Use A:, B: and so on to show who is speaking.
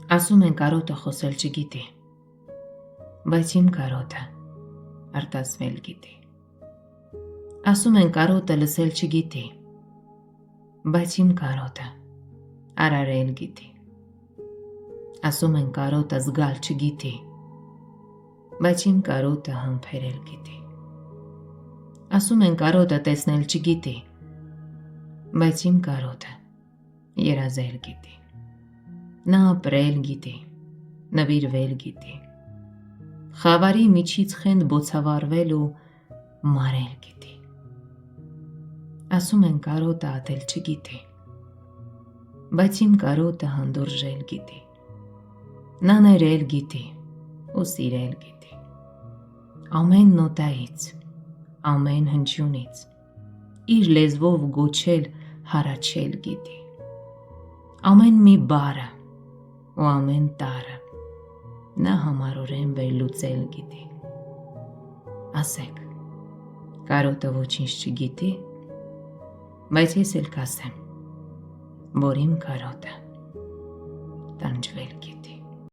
A: Ասում են կարոտը խոսել չգիտի, բայց իմ կարոտը արտասվել գիտի։ Ասում են կարոտը լսել չգիտի, բայց իմ կարոտը արարել գիտի։ Ասում են կարոտը զգալ չգիտի, բայց իմ կարոտը համբերել գիտի։ Ասում են կարոտը տեսնել չգիտի, բայց իմ կարոտը երազել գիտի։ Նա ապրել գիտի, նվիրվել գիտի, խավարի միջից խենդ բոցավառվել ու մարել գիտի։ Ասում են կարոտը ատել չգիտի, բայց իմ կարոտը հանդուրժել գիտի։ Նա ներել գիտի ու սիրել գիտի։ Ամեն նոտայից, ամեն հնչյունից իր լեզվով գոչել, հառաչել գիտի։ Ամեն մի բառը ու ամեն տառը նա համառորեն վերլուծել գիտի։ Ասեք, կարոտը ոչինչ չգիտի, բայց ես էլ կասեմ, որ իմ կարոտը տանջվել գիտի։